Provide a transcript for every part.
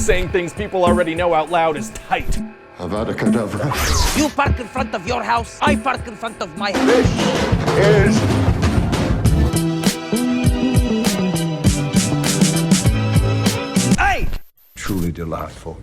Saying things people already know out loud is tight. Avada Kedavra. You park in front of your house, I park in front of my house. This is truly delightful.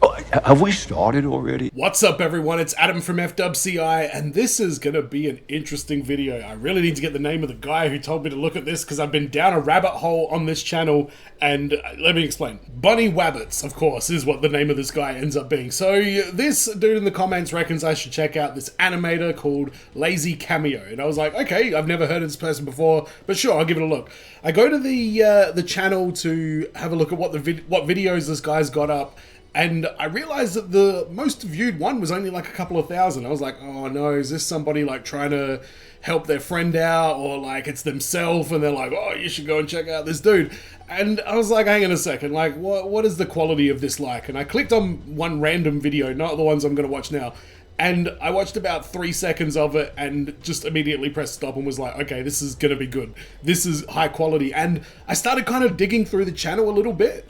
Oh, have we started already? What's up, everyone? It's Adam from FWCI, and this is going to be an interesting video. I really need to get the name of the guy who told me to look at this because I've been down a rabbit hole on this channel, and let me explain. Bunny Wabbits, of course, is what the name of this guy ends up being. So this dude in the comments reckons I should check out this animator called Lazy Cameo, and I was like, okay, I've never heard of this person before, but sure, I'll give it a look. I go to the channel to have a look at what videos this guy's got up, and I realized that the most viewed one was only like a couple of thousand. I was like, oh no, is this somebody like trying to help their friend out, or like it's themselves and they're like, oh, you should go and check out this dude. And I was like, hang on a second, like what is the quality of this like? And I clicked on one random video, not the ones I'm going to watch now. And I watched about 3 seconds of it and just immediately pressed stop and was like, okay, this is going to be good. This is high quality. And I started kind of digging through the channel a little bit.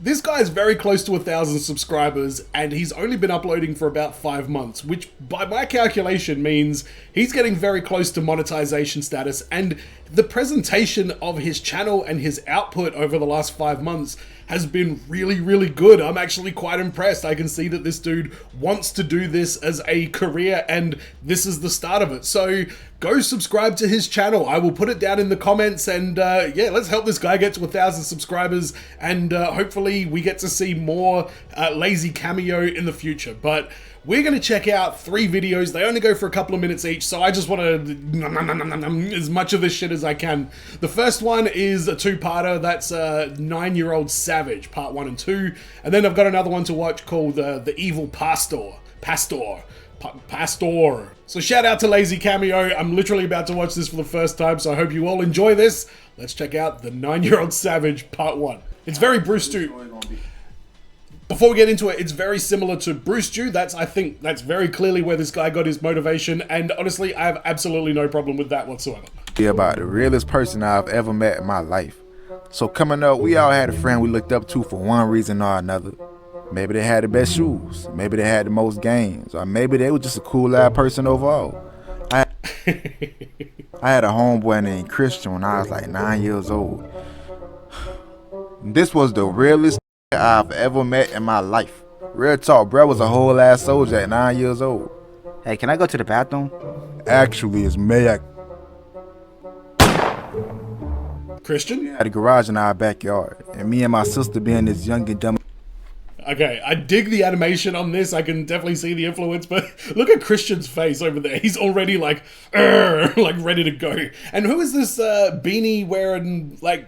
This guy is very close to 1,000 subscribers, and he's only been uploading for about 5 months, which by my calculation means he's getting very close to monetization status, and the presentation of his channel and his output over the last 5 months has been really, really good. I'm actually quite impressed. I can see that this dude wants to do this as a career, and this is the start of it. So go subscribe to his channel. I will put it down in the comments, and yeah, let's help this guy get to 1,000 subscribers, and hopefully we get to see more Lazy Cameo in the future. But we're going to check out 3 videos. They only go for a couple of minutes each, so I just want to as much of this shit as I can. The first one is a 2-parter. That's 9-Year-Old Savage, part 1 and 2. And then I've got another one to watch called The Evil Pastor. So shout out to Lazy Cameo. I'm literally about to watch this for the first time, so I hope you all enjoy this. Let's check out The 9-Year-Old Savage, part 1. It's very Bruce Stu. Before we get into it, it's very similar to Bruce Stu. I think that's very clearly where this guy got his motivation, and honestly, I have absolutely no problem with that whatsoever. Yeah, about the realest person I've ever met in my life. So coming up, we all had a friend we looked up to for one reason or another. Maybe they had the best shoes, maybe they had the most games, or maybe they were just a cool-eyed person overall. I had a homeboy named Christian when I was like 9 years old. This was the realest I've ever met in my life. Real talk, bro was a whole ass soldier at 9 years old. Hey, can I go to the bathroom? Actually, it's Mayak. Christian? At a garage in our backyard, and me and my sister being this young and dumb. Okay, I dig the animation on this. I can definitely see the influence, but look at Christian's face over there. He's already like ready to go. And who is this beanie wearing like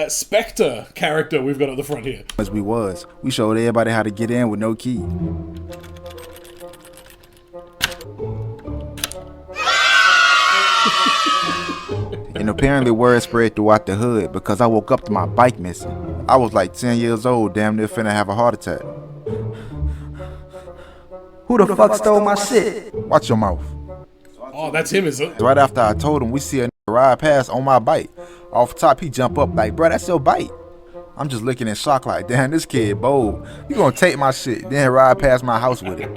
Spectre character we've got at the front here? As we showed everybody how to get in with no key. And apparently word spread throughout the hood because I woke up to my bike missing. I was like 10 years old, damn near finna have a heart attack. Who the fuck stole my shit? Watch your mouth. Oh, that's him, is it? Right after I told him, we see a ride past on my bike. Off top, he jump up like, bro, that's your bike. I'm just looking in shock like, damn, this kid bold. You gonna take my shit, then ride past my house with it.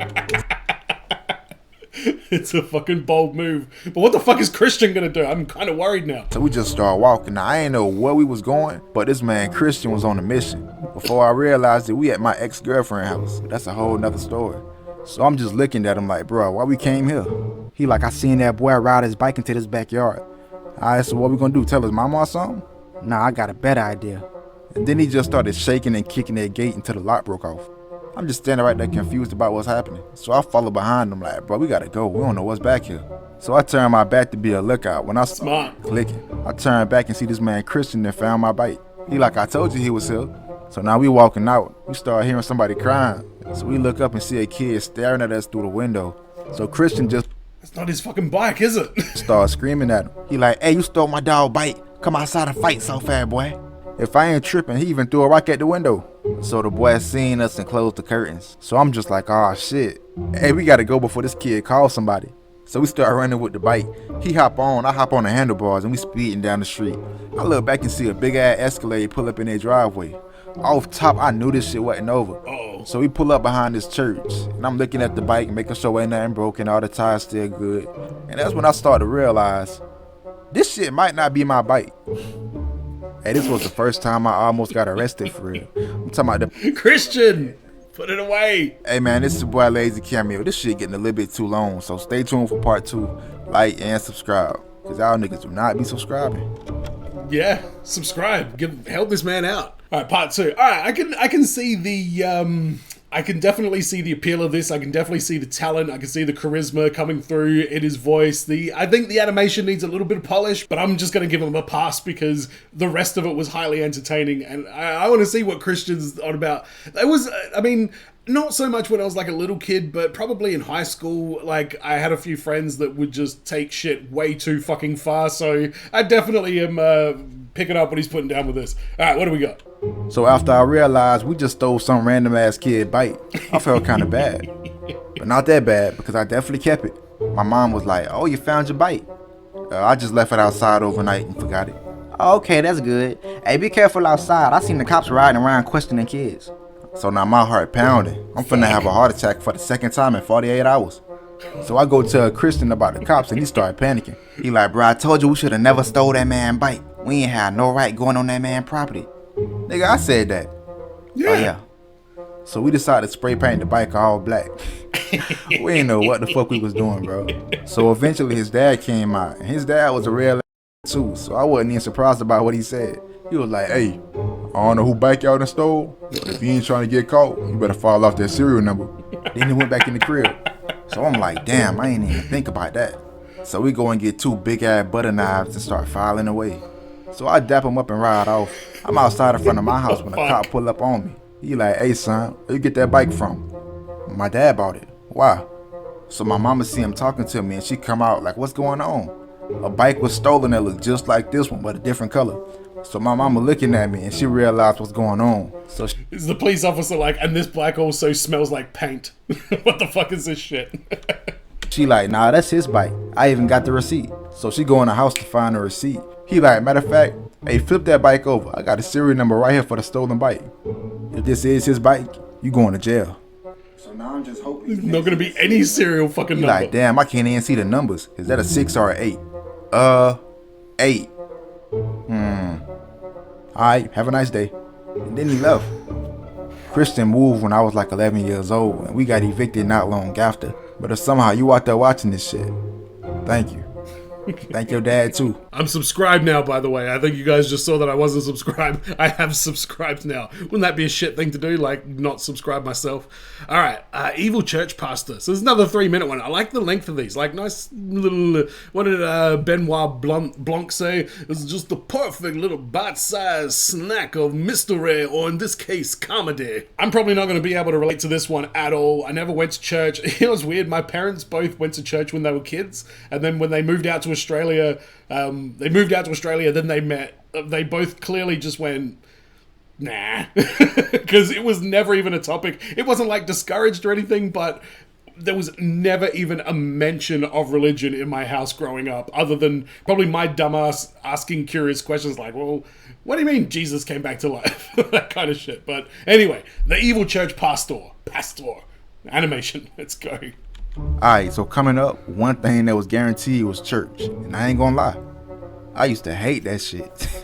It's a fucking bold move. But what the fuck is Christian gonna do? I'm kind of worried now. So we just started walking. Now, I ain't know where we was going, but this man Christian was on a mission. Before I realized that we at my ex-girlfriend's house. That's a whole nother story. So I'm just looking at him like, bro, why we came here? He like, I seen that boy ride his bike into this backyard. Alright, so what we gonna do? Tell his mama or something? Nah, I got a better idea. And then he just started shaking and kicking that gate until the lock broke off. I'm just standing right there confused about what's happening. So I follow behind him like, bro, we gotta go. We don't know what's back here. So I turn my back to be a lookout. When I start clicking, I turn back and see this man Christian that found my bike. He like, I told you he was here. So now we walking out. We start hearing somebody crying. So we look up and see a kid staring at us through the window. So Christian just... That's not his fucking bike, is it? Start screaming at him. He like, hey, you stole my dog bike. Come outside and fight so fast, boy. If I ain't tripping, he even threw a rock at the window. So the boy seen us and closed the curtains. So I'm just like, oh shit. Hey, we gotta go before this kid calls somebody. So we start running with the bike. He hop on, I hop on the handlebars, and we speeding down the street. I look back and see a big ass Escalade pull up in their driveway. Off top, I knew this shit wasn't over. Uh-oh. So we pull up behind this church, and I'm looking at the bike, making sure ain't nothing broken, all the tires still good. And that's when I started to realize, this shit might not be my bike. Hey, this was the first time I almost got arrested for real. I'm talking about the... Christian, put it away. Hey man, this is your boy Lazy Cameo. This shit getting a little bit too long, so stay tuned for part 2. Like and subscribe, cause y'all niggas do not be subscribing. Yeah, subscribe. Help this man out. All right, part 2. All right, I can see the I can definitely see the appeal of this. I can definitely see the talent. I can see the charisma coming through in his voice. I think the animation needs a little bit of polish, but I'm just going to give him a pass because the rest of it was highly entertaining. And I want to see what Christian's on about. It was, I mean, not so much when I was like a little kid, but probably in high school. Like, I had a few friends that would just take shit way too fucking far. So I definitely am picking up what he's putting down with this. All right, what do we got? So after I realized we just stole some random ass kid bike, I felt kind of bad. But not that bad, because I definitely kept it. My mom was like, oh, you found your bike. I just left it outside overnight and forgot it. Okay, that's good. Hey, be careful outside. I seen the cops riding around questioning kids. So now my heart pounding. I'm finna have a heart attack for the second time in 48 hours. So I go tell Christian about the cops and he started panicking. He like, bro, I told you we should have never stole that man bike. We ain't had no right going on that man property. Nigga, I said that. Yeah. Oh yeah. So we decided to spray paint the bike all black. We ain't know what the fuck we was doing, bro. So eventually his dad came out, and his dad was a real too, so I wasn't even surprised about what he said. He was like, hey, I don't know who bike y'all done stole, but if you ain't trying to get caught, you better fall off that serial number. Then he went back in the crib. So I'm like, damn, I ain't even think about that. So we go and get 2 big ass butter knives and start filing away. So I dap him up and ride off. I'm outside in front of my house when a cop pull up on me. He like, hey son, where you get that bike from? My dad bought it. Why? So my mama see him talking to me and she come out like, what's going on? A bike was stolen that looked just like this one, but a different color. So my mama looking at me and she realized what's going on. So Is the police officer like, and this black also smells like paint. What the fuck is this shit? she like, nah, that's his bike. I even got the receipt. So she go in the house to find the receipt. He like, matter of fact, hey, flip that bike over. I got a serial number right here for the stolen bike. If this is his bike, you going to jail. So now I'm just hoping There's not gonna be any serial fucking he number. like, damn, I can't even see the numbers. Is that a 6 or an 8? 8. Alright, have a nice day. And then he left. Christian moved when I was like 11 years old, and we got evicted not long after. But if somehow you out there watching this shit, thank you. Thank your dad too. I'm subscribed now, by the way. I think you guys just saw that I wasn't subscribed. I have subscribed now. Wouldn't that be a shit thing to do? Like, not subscribe myself? Alright, Evil Church Pastor. So there's another 3-minute one. I like the length of these. Like, nice little... what did Benoit Blanc say? It's just the perfect little bite-sized snack of mystery, or in this case, comedy. I'm probably not going to be able to relate to this one at all. I never went to church. It was weird. My parents both went to church when they were kids, and then when they moved out to Australia, then they met. They both clearly just went, nah, because it was never even a topic. It wasn't like discouraged or anything, but there was never even a mention of religion in my house growing up, other than probably my dumbass asking curious questions like, well, what do you mean Jesus came back to life? That kind of shit. But anyway, the Evil Church Pastor, animation, let's go. Alright, so coming up, one thing that was guaranteed was church. And I ain't gonna lie, I used to hate that shit.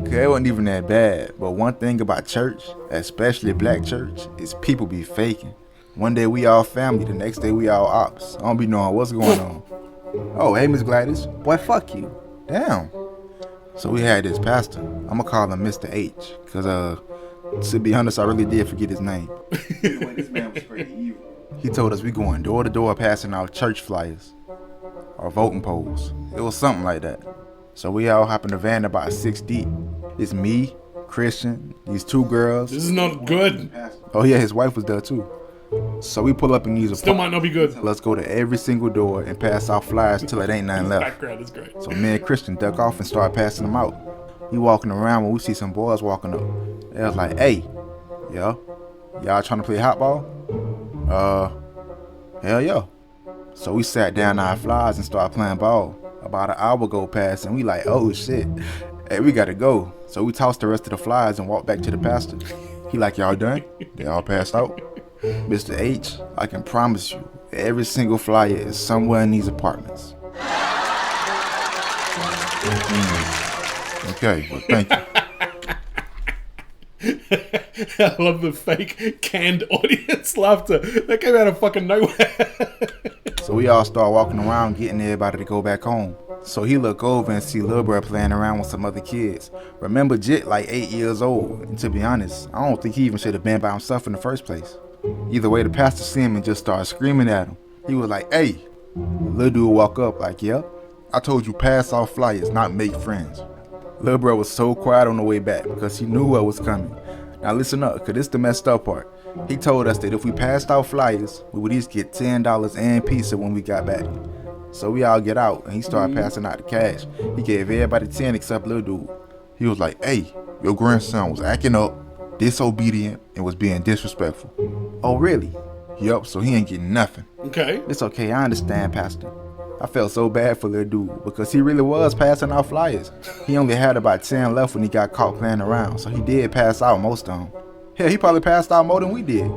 Okay, it wasn't even that bad. But one thing about church, especially black church, is people be faking. One day we all family, the next day we all ops. I don't be knowing what's going on. Oh, hey Miss Gladys. Boy, fuck you. Damn. So we had this pastor. I'ma call him Mr. H. Cause to be honest, I really did forget his name. Anyway, this man was pretty evil. He told us we going door to door passing out church flyers or voting polls. It was something like that. So we all hop in the van about 6 deep. It's me, Christian, these 2 girls. This is not good. Oh yeah, his wife was there too. So we pull up in these Still might not be good. Let's go to every single door and pass out flyers till it ain't nothing left. Background is great. So me and Christian duck off and start passing them out. We walking around when we see some boys walking up. They was like, hey, yo, y'all trying to play hot ball? Hell yeah. So we sat down our flies and started playing ball. About an hour go past and we like, oh shit. Hey, we gotta go. So we tossed the rest of the flyers and walked back to the pastor. He like, y'all done? They all passed out. Mr. H, I can promise you, every single flyer is somewhere in these apartments. Okay, well, thank you. I love the fake canned audience laughter. That came out of fucking nowhere. So we all start walking around getting everybody to go back home. So he look over and see Lil Bro playing around with some other kids. Remember Jit like 8 years old. And to be honest, I don't think he even should have been by himself in the first place. Either way, the pastor see him and just started screaming at him. He was like, hey. Lil dude walk up like, yep. I told you pass off flyers, not make friends. Lil Bro was so quiet on the way back because he knew what was coming. Now listen up, cause this the messed up part. He told us that if we passed out flyers, we would each get $10 and pizza when we got back. So we all get out and he started passing out the cash. He gave everybody 10 except Lil Dude. He was like, hey, your grandson was acting up, disobedient, and was being disrespectful. Oh really? Yup, so he ain't getting nothing. Okay. It's okay, I understand, Pastor. I felt so bad for Lil Dude because he really was passing out flyers. He only had about 10 left when he got caught playing around, so he did pass out most of them. Hell, he probably passed out more than we did.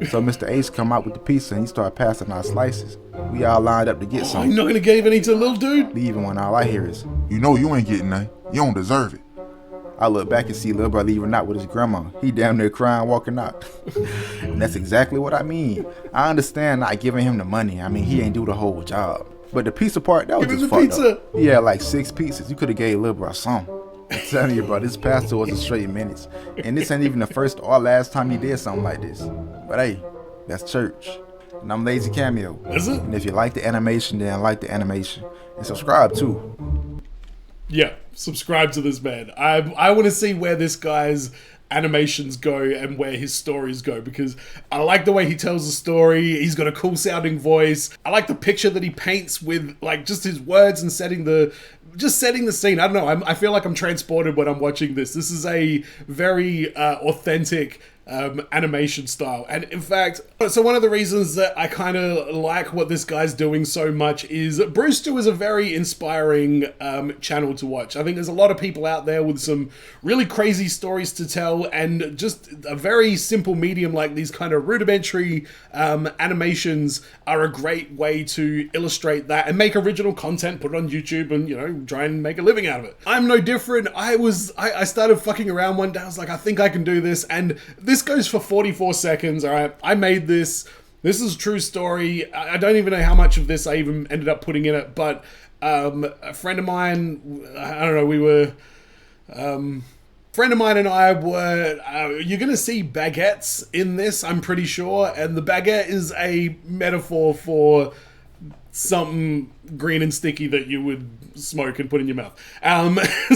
So Mr. H come out with the pizza and he started passing out slices. We all lined up to get some. I'm not gonna give any to the little dude. Leaving when all I hear is, you know you ain't getting none. You don't deserve it. I look back and see Lil Bro leaving out with his grandma. He damn near crying walking out. And that's exactly what I mean. I understand not giving him the money. I mean, he ain't do the whole job. But the pizza part, that was Give just him the fucked pizza. up. He had like 6 pizzas. You could have gave Lil Bro some. I'm telling you, bro, this pastor was a straight menace. And this ain't even the first or last time he did something like this. But hey, that's church. And I'm Lazy Cameo. Is it? And if you like the animation, then like the animation. And subscribe too. Yeah, subscribe to this man. I want to see where this guy's animations go and where his stories go, because I like the way he tells the story. He's got a cool sounding voice. I like the picture that he paints with like just his words and setting the scene. I don't know. I feel like I'm transported when I'm watching this. This is a very authentic animation style. And in fact, so one of the reasons that I kind of like what this guy's doing so much is Brewster is a very inspiring channel to watch. I think there's a lot of people out there with some really crazy stories to tell, and just a very simple medium like these kind of rudimentary animations are a great way to illustrate that and make original content, put it on YouTube and, you know, try and make a living out of it. I'm no different. I started fucking around one day. I was like, I think I can do this, and this goes for 44 seconds. All right, I made this. This is a true story. I don't even know how much of this I even ended up putting in it, but a friend of mine, I don't know, we were, friend of mine and I were, you're going to see baguettes in this, I'm pretty sure, and the baguette is a metaphor for something green and sticky that you would smoke and put in your mouth.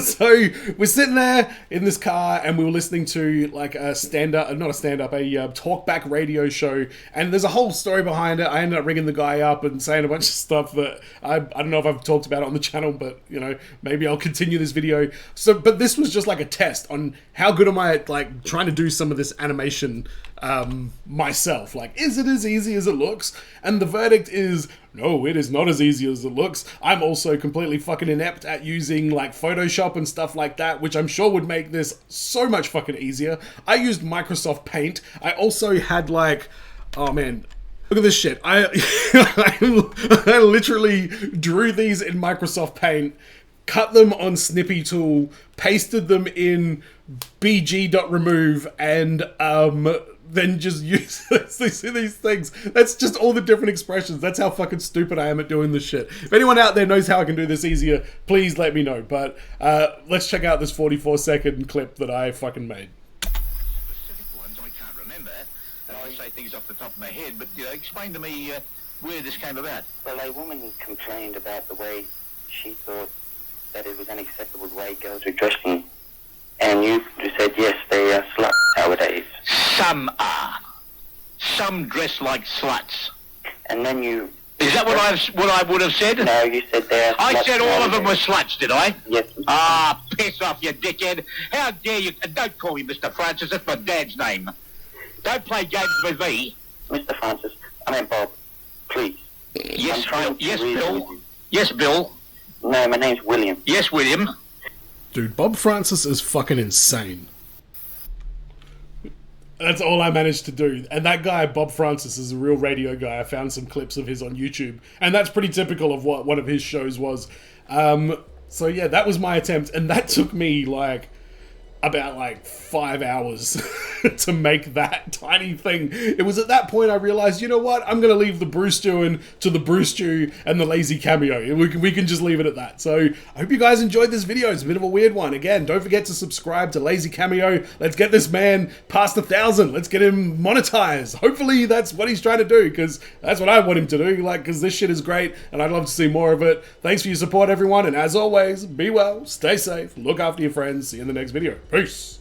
So we're sitting there in this car and we were listening to like a talkback radio show, and there's a whole story behind it. I ended up ringing the guy up and saying a bunch of stuff that I don't know if I've talked about it on the channel, but you know, maybe I'll continue this video. So, but this was just like a test on how good am I at like trying to do some of this animation myself. Like, is it as easy as it looks? And the verdict is no, it is not as easy as it looks. I'm also completely fucking inept at using like Photoshop and stuff like that, which I'm sure would make this so much fucking easier. I used Microsoft Paint. I also had like, oh man, look at this shit. I literally drew these in Microsoft Paint, cut them on Snippy Tool, pasted them in bg.remove, and then just use these things. That's just all the different expressions. That's how fucking stupid I am at doing this shit. If anyone out there knows how I can do this easier, please let me know. But let's check out this 44-second clip that I fucking made. Specific ones I can't remember, and I say things off the top of my head, but you know, explain to me where this came about. Well, a woman complained about the way she thought that it was unacceptable the way girls were dressing. And you said, yes, they are sluts nowadays. Some are. Some dress like sluts. And then you... Is that what I would have said? No, you said they are sluts. I said all of them were nowadays. sluts, did I? Yes. Ah, piss off, you dickhead. How dare you... Don't call me Mr. Francis, that's my dad's name. Don't play games with me. Mr. Francis, I mean Bob, please. Yes, I'm trying Bill. to Yes, reason Bill. with you. Yes, Bill. No, my name's William. Yes, William. Dude, Bob Francis is fucking insane. That's all I managed to do. And that guy, Bob Francis, is a real radio guy. I found some clips of his on YouTube. And that's pretty typical of what one of his shows was. So yeah, that was my attempt. And that took me like about like 5 hours to make that tiny thing. It was at that point I realized, you know what? I'm going to leave the Bruce Stewing to the Bruce Stew and the lazy cameo. We can just leave it at that. So I hope you guys enjoyed this video. It's a bit of a weird one. Again, don't forget to subscribe to Lazy Cameo. Let's get this man past 1,000. Let's get him monetized. Hopefully that's what he's trying to do, because that's what I want him to do. Like, because this shit is great and I'd love to see more of it. Thanks for your support, everyone. And as always, be well, stay safe, look after your friends. See you in the next video. Peace.